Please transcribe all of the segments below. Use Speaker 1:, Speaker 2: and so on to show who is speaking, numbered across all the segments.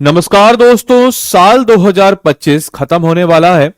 Speaker 1: नमस्कार दोस्तों, साल 2025 खत्म होने वाला है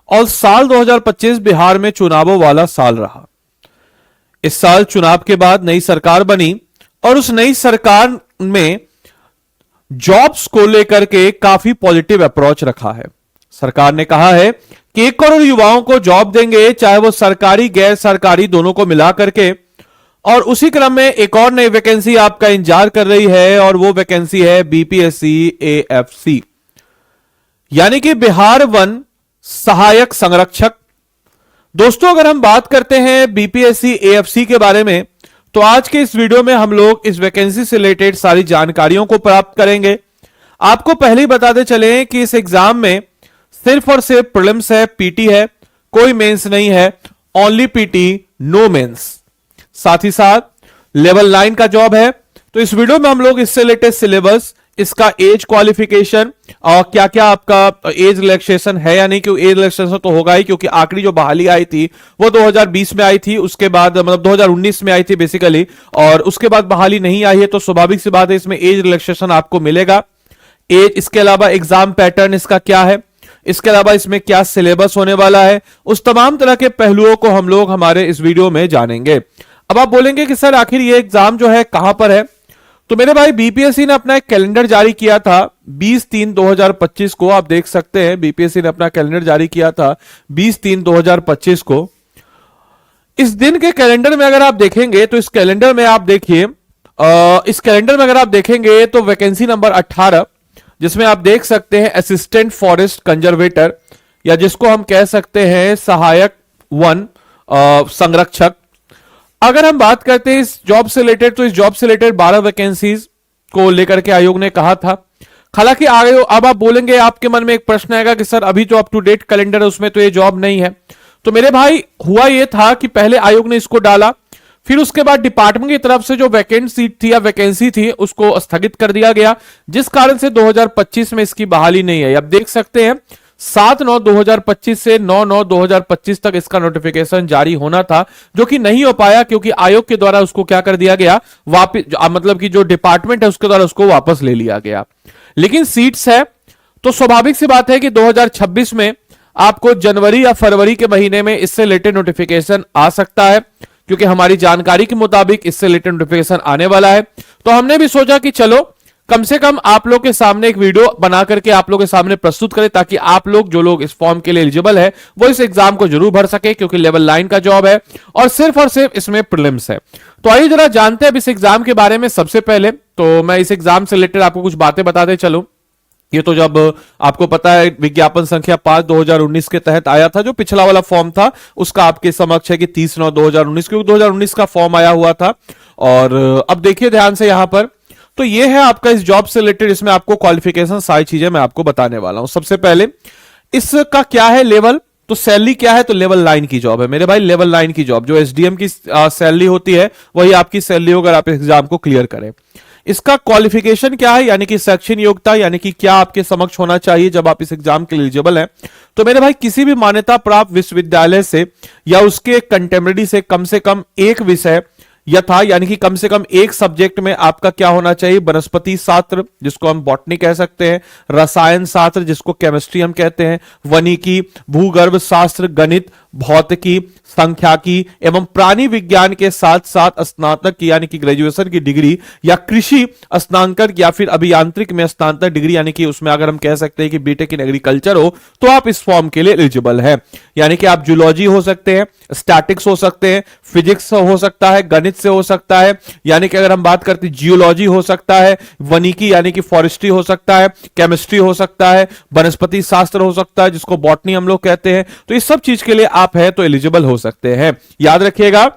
Speaker 1: और साल 2025 बिहार में चुनावों वाला साल रहा। इस साल चुनाव के बाद नई सरकार बनी और उस नई सरकार में जॉब्स को लेकर के काफी पॉजिटिव अप्रोच रखा है। सरकार ने कहा है कि 1 करोड़ युवाओं को जॉब देंगे, चाहे वो सरकारी गैर सरकारी दोनों को मिला करके। और उसी क्रम में एक और नई वैकेंसी आपका इंतजार कर रही है और वो वैकेंसी है बीपीएससी एएफसी, यानी कि बिहार वन सहायक संरक्षक। दोस्तों, अगर हम बात करते हैं बीपीएससी एएफसी के बारे में तो आज के इस वीडियो में हम लोग इस वैकेंसी से रिलेटेड सारी जानकारियों को प्राप्त करेंगे। आपको पहले ही बताते चले कि इस एग्जाम में सिर्फ और सिर्फ प्रीलिम्स है, पीटी है, कोई मेंस नहीं है, ओनली पीटी नो मेंस। साथ ही साथ लेवल 9 का जॉब है। तो इस वीडियो में हम लोग इससे लेटेस्ट सिलेबस, इसका एज क्वालिफिकेशन और क्या क्या आपका एज रिलैक्सेशन है या नहीं, क्योंकि एज रिलैक्सेशन तो होगा ही, क्योंकि आखिरी जो बहाली आई थी वो 2020 में आई थी, उसके बाद मतलब 2019 में आई थी बेसिकली, और उसके बाद बहाली नहीं आई है। तो स्वाभाविक सी बात है इसमें एज रिलैक्सेशन आपको मिलेगा। एज, इसके अलावा एग्जाम पैटर्न इसका क्या है, इसके अलावा इसमें क्या सिलेबस होने वाला है, उस तमाम तरह के पहलुओं को हम लोग हमारे इस वीडियो में जानेंगे। अब आप बोलेंगे कि सर आखिर ये एग्जाम जो है कहां पर है, तो मेरे भाई बीपीएससी ने अपना एक कैलेंडर जारी किया था 20/3/2025 को। आप देख सकते हैं बीपीएससी ने अपना कैलेंडर जारी किया था 20/3/2025 को। इस दिन के कैलेंडर में अगर आप देखेंगे तो इस कैलेंडर में आप देखिए, इस कैलेंडर में अगर आप देखेंगे तो वैकेंसी नंबर 18, जिसमें आप देख सकते हैं असिस्टेंट फॉरेस्ट कंजर्वेटर, या जिसको हम कह सकते हैं सहायक वन संरक्षक। अगर हम बात करते हैं इस जॉब से रिलेटेड, तो इस जॉब से रिलेटेड 12 वैकेंसीज को लेकर के आयोग ने कहा था। हालांकि आयोग, अब आप बोलेंगे, आपके मन में एक प्रश्न आएगा कि सर अभी जो अप टू डेट कैलेंडर है उसमें तो ये जॉब नहीं है। तो मेरे भाई हुआ ये था कि पहले आयोग ने इसको डाला, फिर उसके बाद डिपार्टमेंट की तरफ से जो वैकेंट सीट थी या वैकेंसी थी उसको स्थगित कर दिया गया, जिस कारण से 2025 में इसकी बहाली नहीं है। अब देख सकते हैं 7/9/2025 से 9/9/2025 तक इसका नोटिफिकेशन जारी होना था, जो कि नहीं हो पाया क्योंकि आयोग के द्वारा उसको क्या कर दिया गया, वापस, मतलब कि जो डिपार्टमेंट है उसके द्वारा उसको वापस ले लिया गया। लेकिन सीट्स है तो स्वाभाविक सी बात है कि 2026 में आपको जनवरी या फरवरी के महीने में इससे रिलेटेड नोटिफिकेशन आ सकता है, क्योंकि हमारी जानकारी के मुताबिक इससे रिलेटेड नोटिफिकेशन आने वाला है। तो हमने भी सोचा कि चलो कम से कम आप लोग के सामने एक वीडियो बना करके आप लोग के सामने प्रस्तुत करें, ताकि आप लोग जो लोग इस फॉर्म के लिए एलिजिबल है वो इस एग्जाम को जरूर भर सके, क्योंकि लेवल 9 का जॉब है और सिर्फ इसमें प्रीलिम्स है। तो आइए जरा जानते हैं इस एग्जाम के बारे में। सबसे पहले तो मैं इस एग्जाम से रिलेटेड आपको कुछ बातें बताते चलूं। ये तो जब आपको पता है विज्ञापन संख्या 5/2019 के तहत आया था, जो पिछला वाला फॉर्म था उसका आपके समक्ष है कि 30/9/2019, क्योंकि 2019 का फॉर्म आया हुआ था। और अब देखिए ध्यान से यहां पर, तो ये है आपका इस जॉब से रिलेटेड, इसमें आपको क्वालिफिकेशन सारी चीजें मैं आपको बताने वाला हूं। सबसे पहले इसका क्या है लेवल, तो सैलरी क्या है, तो लेवल 9 की जॉब है मेरे भाई, लेवल 9 की जॉब। जो एसडीएम की सैलरी होती है वही आपकी सैलरी होगी अगर आप एग्जाम को क्लियर करें। इसका क्वालिफिकेशन क्या है, यानी कि शैक्षणिक योग्यता, यानी कि क्या आपके समक्ष होना चाहिए जब आप इस एग्जाम के लिए एलिजिबल हैं। तो मेरे भाई किसी भी मान्यता प्राप्त विश्वविद्यालय से या उसके कंटेम्परेरी से कम एक विषय यथा, यानी कि कम से कम एक सब्जेक्ट में आपका क्या होना चाहिए, वनस्पति शास्त्र जिसको हम बॉटनी कह सकते हैं, रसायन शास्त्र जिसको केमिस्ट्री हम कहते हैं, वनिकी, भूगर्भ शास्त्र, गणित, भौतिकी, संख्याकी एवं प्राणी विज्ञान के साथ साथ स्नातक की यानी कि ग्रेजुएशन की डिग्री, या कृषि स्नातक या फिर अभियांत्रिक में स्नातक डिग्री, यानी कि उसमें अगर हम कह सकते हैं कि बीटेक इन एग्रीकल्चर हो तो आप इस फॉर्म के लिए एलिजिबल है। यानी कि आप जूलॉजी हो सकते हैं, स्टैटिक्स हो सकते हैं, फिजिक्स हो सकता है, गणित से हो सकता है, यानी कि अगर हम बात करते हैं जियोलॉजी हो सकता है, वनिकी यानी कि फॉरेस्ट्री हो सकता है, केमिस्ट्री हो सकता है, वनस्पति शास्त्र हो सकता है जिसको बॉटनी हम लोग कहते हैं। तो इस सब चीज के लिए आप है तो एलिजिबल हो सकते हैं, याद रखिएगा।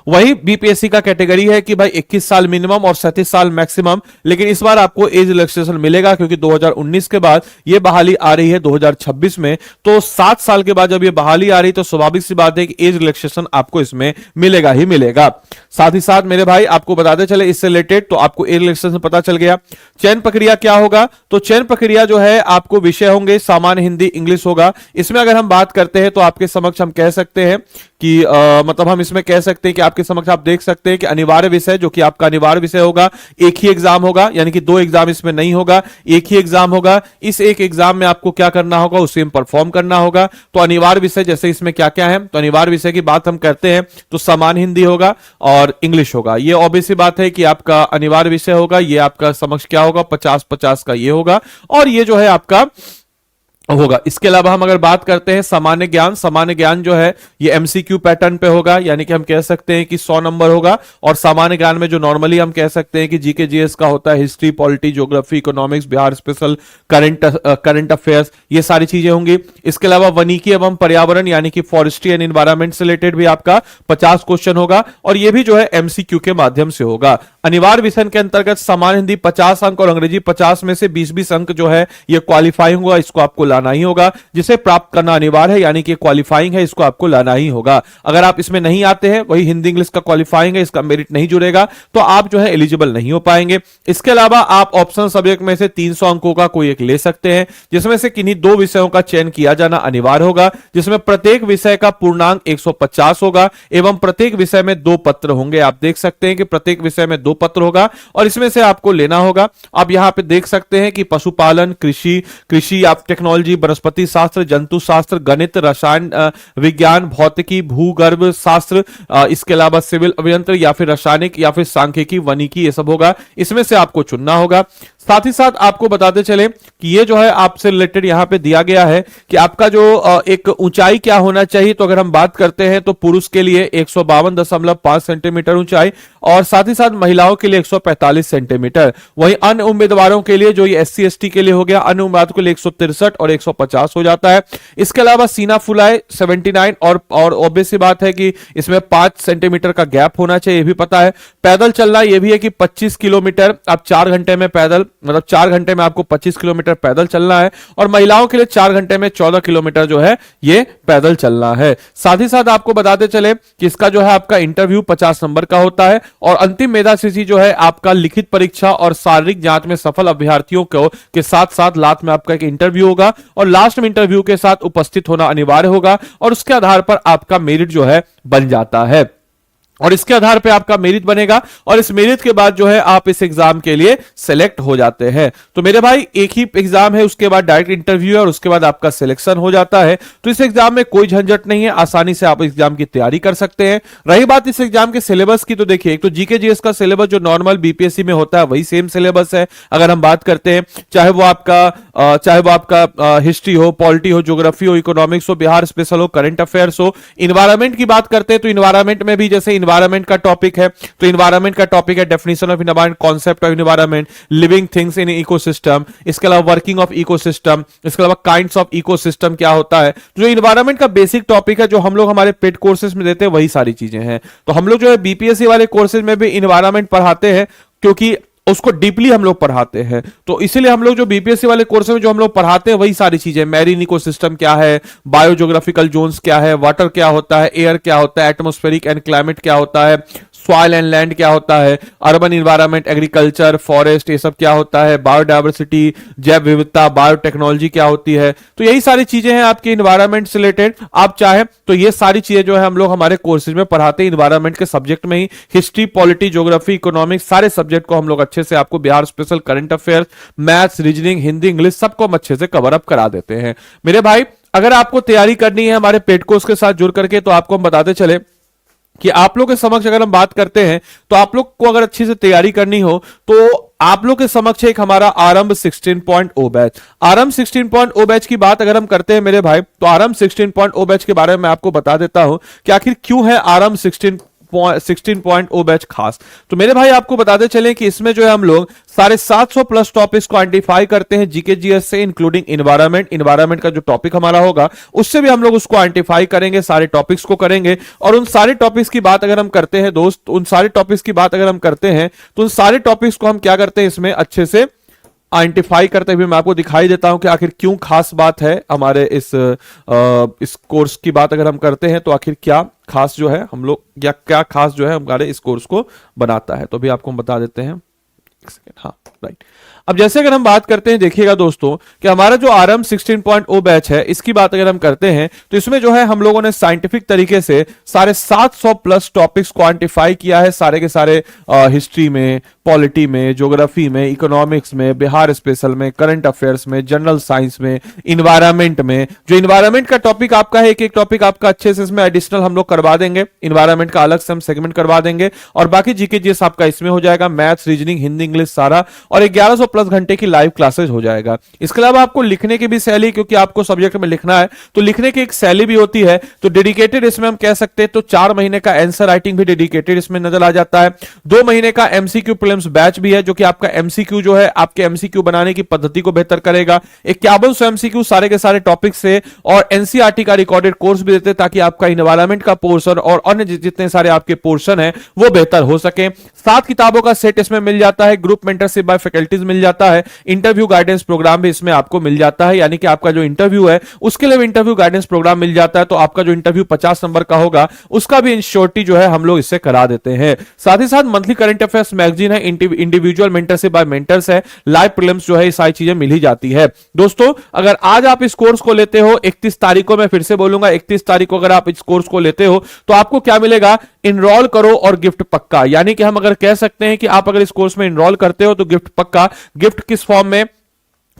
Speaker 1: वही बीपीएससी का कैटेगरी है कि भाई 21 साल मिनिमम और 37 साल मैक्सिमम, लेकिन इस बार आपको एज रिलैक्सेशन मिलेगा क्योंकि 2019 के बाद ये बहाली आ रही है 2026 में। तो 7 साल के बाद जब ये बहाली आ रही तो स्वाभाविक सी बात है कि एज रिलैक्सेशन आपको इसमें मिलेगा ही मिलेगा। साथ ही साथ मेरे भाई आपको बताते चले इससे रिलेटेड, तो आपको एज रिलैक्सेशन पता चल गया। चयन प्रक्रिया क्या होगा, तो चयन प्रक्रिया जो है आपको विषय होंगे सामान्य हिंदी इंग्लिश होगा। इसमें अगर हम बात करते हैं तो आपके समक्ष हम कह सकते हैं कि मतलब हम इसमें कह सकते हैं कि आपके समक्ष आप देख सकते हैं कि अनिवार्य विषय, जो कि आपका अनिवार्य विषय होगा, एक ही एग्जाम होगा, यानी कि दो एग्जाम इसमें नहीं होगा, एक ही एग्जाम होगा। इस एक एग्जाम में आपको क्या करना होगा, उसे परफॉर्म करना होगा। तो अनिवार्य विषय जैसे इसमें क्या क्या है, तो अनिवार्य विषय की बात हम करते हैं तो सामान्य हिंदी होगा और इंग्लिश होगा। ये ऑब्वियस सी बात है कि आपका अनिवार्य विषय होगा। ये आपका समक्ष क्या होगा, 50-50 का ये होगा, और ये जो है आपका होगा। इसके अलावा हम अगर बात करते हैं सामान्य ज्ञान, सामान्य ज्ञान जो है ये एमसीक्यू पैटर्न पे होगा, यानी कि हम कह सकते हैं कि 100 नंबर होगा। और सामान्य ज्ञान में जो नॉर्मली हम कह सकते हैं कि जीके जीएस का होता है, history, polity, geography, economics, Bihar special, current affairs, ये सारी चीजें होंगी। इसके अलावा वनिकी एवं पर्यावरण यानी कि फॉरेस्ट्री एंड एनवायरमेंट से रिलेटेड भी आपका 50 क्वेश्चन होगा, और ये भी जो है एमसीक्यू के माध्यम से होगा। अनिवार्य विषय के अंतर्गत सामान्य हिंदी 50 अंक और अंग्रेजी 50 में से 20-20 अंक जो है ये क्वालिफाइंग होगा, इसको आपको लाना ही होगा। जिसे प्राप्त करना अनिवार्य है, यानी कि क्वालिफाइंग है, इसको आपको लाना ही होगा। अगर आप इसमें नहीं आते हैं, वही हिंदी इंग्लिश का क्वालिफाइंग है, इसका मेरिट नहीं जुड़ेगा, तो आप जो है एलिजिबल नहीं हो पाएंगे। इसके अलावा आप ऑप्शन सब्जेक्ट में से 300 अंकों का कोई एक ले सकते हैं, जिसमें से किन्हीं 2 विषयों का चयन किया जाना अनिवार्य होगा, जिसमें प्रत्येक विषय का पूर्णांक 150 होगा एवं प्रत्येक विषय में 2 पत्र होंगे। आप देख सकते हैं कि प्रत्येक विषय में 2 पत्र होगा और इसमें से आपको लेना होगा। आप यहां पे देख सकते हैं कि पशुपालन, कृषि, आप टेक्नोलॉजी, वनस्पति शास्त्र, जंतु शास्त्र, गणित, रसायन विज्ञान, भौतिकी, भूगर्भ शास्त्र, इसके अलावा सिविल अभियंत्रण या फिर रासायनिक या फिर सांख्यिकी, वनिकी, ये सब होगा। इसमें से आपको चुनना होगा। साथ ही साथ आपको बताते चले कि ये जो है आपसे रिलेटेड यहां पे दिया गया है कि आपका जो एक ऊंचाई क्या होना चाहिए। तो अगर हम बात करते हैं तो पुरुष के लिए 152.5 सेंटीमीटर ऊंचाई और साथ ही साथ महिलाओं के लिए 145 सेंटीमीटर। वहीं अन्य उम्मीदवारों के लिए, जो ये एससी एसटी के लिए हो गया, अन्य उम्मीदवारों के लिए 163 और 150 हो जाता है। इसके अलावा सीना फुलाए 79 और ऑब्वियस सी बात है कि इसमें 5 सेंटीमीटर का गैप होना चाहिए, ये भी पता है। पैदल चलना ये भी है कि 25 किलोमीटर आप 4 घंटे में पैदल, मतलब 4 घंटे में आपको 25 किलोमीटर पैदल चलना है। और महिलाओं के लिए 4 घंटे में 14 किलोमीटर जो है ये पैदल चलना है। साथ ही साथ आपको बताते चले कि इसका जो है आपका इंटरव्यू 50 नंबर का होता है और अंतिम मेधा सूची जो है आपका लिखित परीक्षा और शारीरिक जांच में सफल अभ्यर्थियों को के साथ साथ लास्ट में आपका एक इंटरव्यू होगा और लास्ट में इंटरव्यू के साथ उपस्थित होना अनिवार्य होगा और उसके आधार पर आपका मेरिट जो है बन जाता है। और इसके आधार पे आपका मेरिट बनेगा और इस मेरिट के बाद जो है आप इस एग्जाम के लिए सिलेक्ट हो जाते हैं। तो मेरे भाई एक ही एग्जाम है, उसके बाद डायरेक्ट इंटरव्यू है और उसके बाद आपका सिलेक्शन हो जाता है। तो इस एग्जाम में कोई झंझट नहीं है, आसानी से आप एग्जाम की तैयारी कर सकते हैं। रही बात इस एग्जाम के सिलेबस की, तो देखिए एक तो जीके जीएस का सिलेबस जो नॉर्मल बीपीएससी में होता है वही सेम सिलेबस है। अगर हम बात करते हैं चाहे वो आपका हिस्ट्री हो, पॉलिटी हो, ज्योग्राफी हो, इकोनॉमिक्स हो, बिहार स्पेशल हो, करंट अफेयर्स हो। इन्वायरमेंट की बात करते हैं तो इन्वायरमेंट में भी जैसे इन्वायरमेंट का टॉपिक है तो इन्वायरमेंट का टॉपिक है definition of environment, concept of environment, living things in ecosystem, इसके अलावा वर्किंग ऑफ इकोसिस्टम, इसके अलावा काइंड्स ऑफ इकोसिस्टम क्या होता है। तो जो इन्वायरमेंट का बेसिक टॉपिक है जो हम लोग हमारे पेड कोर्सेज में देते हैं वही सारी चीजें हैं। तो हम लोग जो है बीपीएससी वाले कोर्सेज में भी इन्वायरमेंट पढ़ाते हैं क्योंकि उसको डीपली हम लोग पढ़ाते हैं। तो इसीलिए हम लोग जो बीपीएससी वाले कोर्स में जो हम लोग पढ़ाते हैं वही सारी चीजें, मैरीन इकोसिस्टम क्या है, बायोज्योग्राफिकल जोन्स क्या है, वाटर क्या होता है, एयर क्या होता है, एटमॉस्फेरिक एंड क्लाइमेट क्या होता है, सॉइल एंड लैंड क्या होता है, अर्बन इन्वायरमेंट, एग्रीकल्चर, फॉरेस्ट, ये सब क्या होता है, बायोडायवर्सिटी, जैव विविधता, बायोटेक्नोलॉजी क्या होती है। तो यही सारी चीजें हैं आपके इन्वायरमेंट से रिलेटेड। आप चाहे तो ये सारी चीजें जो है हम लोग हमारे कोर्सेज में पढ़ाते हैं इन्वायरमेंट के सब्जेक्ट में ही। हिस्ट्री, पॉलिटी, ज्योग्राफी, इकोनॉमिक्स, सारे सब्जेक्ट को हम लोग अच्छे से आपको Bihar special, current affairs, maths, reasoning, Hindi, English सबको हम अच्छे से कवर अप करा देते हैं। मेरे भाई अगर आपको तैयारी करनी है हमारे पेड कोर्स के साथ जुड़ करके तो आपको हम बताते चले कि आप लोग के समक्ष अगर हम बात करते हैं तो आप लोग को अगर अच्छी से तैयारी करनी हो तो आप लोग के समक्ष एक हमारा आरंभ 16.0 बैच, आरंभ 16.0 बैच की बात अगर हम करते हैं मेरे भाई तो आरंभ 16.0 बैच के बारे में मैं आपको बता देता हूं कि आखिर क्यों है आरंभ 16.0 बैच खास। तो मेरे भाई आपको बताते चले कि इसमें जो है हम लोग 750 प्लस टॉपिक्स को आइडेंटिफाई करते हैं जीके जीएस से, इंक्लूडिंग इन्वायरमेंट का जो टॉपिक हमारा होगा उससे भी हम लोग उसको आइडेंटिफाई करेंगे, सारे टॉपिक्स को करेंगे। और उन सारे टॉपिक्स की बात अगर हम करते हैं दोस्त, उन सारे टॉपिक्स की बात अगर हम करते हैं तो उन सारे टॉपिक्स को हम क्या करते हैं इसमें अच्छे से आइडेंटिफाई करते हुए मैं आपको दिखाई देता हूं कि आखिर क्यों खास बात है हमारे इस कोर्स की बात अगर हम करते हैं तो आखिर क्या खास जो है हम लोग या क्या खास जो है हमारे इस कोर्स को बनाता है। तो भी आपको हम बता देते हैं, एक सेकेंड, हाँ राइट। अब जैसे अगर हम बात करते हैं, देखिएगा दोस्तों कि हमारा जो आरएम 16.0 बैच है, इसकी बात अगर हम करते हैं तो इसमें जो है हम लोगों ने साइंटिफिक तरीके से सारे 700 प्लस टॉपिक्स क्वांटिफाई किया है, सारे के सारे हिस्ट्री में, पॉलिटी में, ज्योग्राफी में, इकोनॉमिक्स में, बिहार स्पेशल में, करंट अफेयर्स में, जनरल साइंस में, इन्वायरमेंट में। जो इन्वायरमेंट का टॉपिक आपका है, एक एक टॉपिक आपका अच्छे से इसमें एडिशनल हम लोग करवा देंगे, इन्वायरमेंट का अलग से हम सेगमेंट करवा देंगे, और बाकी जीके जीएस आपका इसमें हो जाएगा, मैथ्स, रीजनिंग, हिंदी, इंग्लिश सारा, और 1100 प्लस घंटे की लाइव क्लासेस हो जाएगा। इसके अलावा आपको लिखने की भी शैली, क्योंकि आपको सब्जेक्ट में लिखना है तो लिखने की एक शैली भी होती है, तो डेडिकेटेड इसमें हम कह सकते हैं तो 4 महीने का आंसर राइटिंग भी डेडिकेटेड इसमें नजर आ जाता है। 2 महीने का एमसीक्यू प्रीलिम्स बैच भी है, जो कि आपका एमसीक्यू जो है आपके एमसीक्यू बनाने की पद्धति को बेहतर करेगा। 5100 एमसीक्यू सारे के सारे टॉपिक से, और एनसीईआरटी का रिकॉर्डेड कोर्स भी देते हैं, ताकि आपका इन्वायरमेंट का पोर्शन और अन्य जितने सारे आपके पोर्शन है वो बेहतर हो सके। 7 किताबों का सेट इसमें मिल जाता है, ग्रुप मेंटरशिप बाय फैकल्टीज मिल जाता है, इंटरव्यू गाइडेंस प्रोग्राम भी इसमें आपको मिल जाता है, यानी कि आपका जो इंटरव्यू है उसके लिए इंटरव्यू गाइडेंस प्रोग्राम मिल जाता है, तो आपका जो इंटरव्यू 50 नंबर का होगा उसका भी इंश्योरिटी जो है हम लोग इससे करा देते हैं। साथ ही साथ मंथली करंट अफेयर्स मैगजीन है, इंडिविजुअल मेंटरशिप बाय मेंटर्स है, लाइव प्रीलिम्स जो है, ये सारी चीजें मिल ही जाती है। दोस्तों अगर आज आप इस कोर्स को लेते हो, 31 तारीख को, मैं फिर से बोलूंगा 31 तारीख को अगर आप इस कोर्स को लेते हो तो आपको क्या मिलेगा, इनरोल करो और गिफ्ट पक्का। यानी कि हम अगर कह सकते हैं कि आप अगर इस कोर्स में इनरोल करते हो तो गिफ्ट पक्का। गिफ्ट किस फॉर्म में?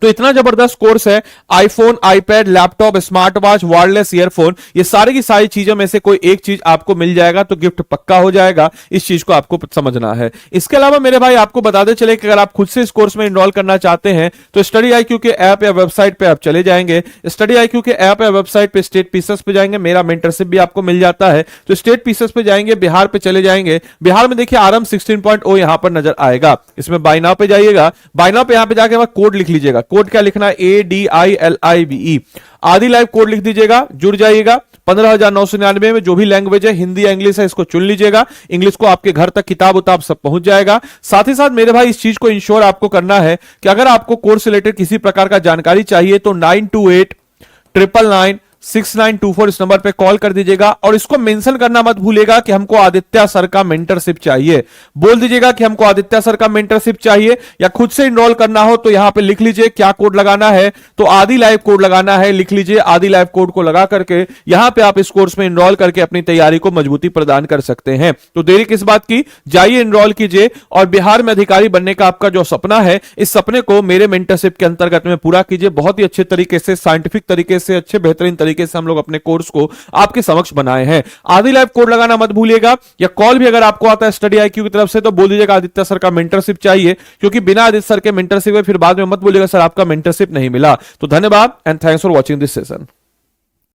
Speaker 1: तो इतना जबरदस्त कोर्स है, iPhone, iPad, laptop, smart watch, wireless earphone, ये सारी की सारी चीजों में से कोई एक चीज आपको मिल जाएगा तो गिफ्ट पक्का हो जाएगा। इस चीज को आपको समझना है। इसके अलावा मेरे भाई आपको बताते चले कि अगर आप खुद से इस कोर्स में इनरोल करना चाहते हैं तो स्टडी आईक्यू के ऐप या वेबसाइट पे आप चले जाएंगे। स्टडी आईक्यू के ऐप या वेबसाइट पे स्टेट पीसेस पे जाएंगे, मेरा मेंटरशिप भी आपको मिल जाता है, तो स्टेट पीसेस पे जाएंगे, बिहार पे चले जाएंगे। बिहार में देखिए आरएम 16.0 यहां पर नजर आएगा, इसमें बाय नाउ पे जाइएगा, बाय नाउ पे यहां पे जाके कोड लिख लीजिएगा। कोड क्या लिखना है? ADILIVE, आदि लाइव कोड लिख दीजिएगा, जुड़ जाइएगा। 15,999 में जो भी लैंग्वेज है, हिंदी या इंग्लिश है, इसको चुन लीजिएगा। इंग्लिश को आपके घर तक किताब उताब सब पहुंच जाएगा। साथ ही साथ मेरे भाई इस चीज को इंश्योर आपको करना है कि अगर आपको कोर्स रिलेटेड किसी प्रकार का जानकारी चाहिए तो 9289996924 इस नंबर पे कॉल कर दीजिएगा, और इसको मेंशन करना मत भूलिएगा कि हमको आदित्य सर का मेंटरशिप चाहिए। बोल दीजिएगा कि हमको आदित्य सर का मेंटरशिप चाहिए, या खुद से इनरोल करना हो तो यहां पे लिख लीजिए क्या कोड लगाना है, तो आदि लाइव कोड लगाना है, लिख लीजिए आदि लाइव कोड को लगा करके यहां पे आप इस कोर्स में इनरोल करके अपनी तैयारी को मजबूती प्रदान कर सकते हैं। तो देरी किस बात की, जाइए इनरोल कीजिए, और बिहार में अधिकारी बनने का आपका जो सपना है, इस सपने को मेरे मेंटरशिप के अंतर्गत में पूरा कीजिए। बहुत ही अच्छे तरीके से, साइंटिफिक तरीके से, अच्छे बेहतरीन तरीके से हम लोग अपने कोर्स को आपके समक्ष बनाए हैं। आदि लाइव कोड लगाना मत भूलिएगा, या कॉल भी अगर आपको आता है स्टडी आईक्यू की तरफ से तो बोल दीजिएगा आदित्य सर का मेंटरशिप चाहिए, क्योंकि बिना आदित्य सर के मेंटरशिप है फिर बाद में मत बोलिएगा सर आपका मेंटरशिप नहीं मिला। तो धन्यवाद and thanks for watching this session.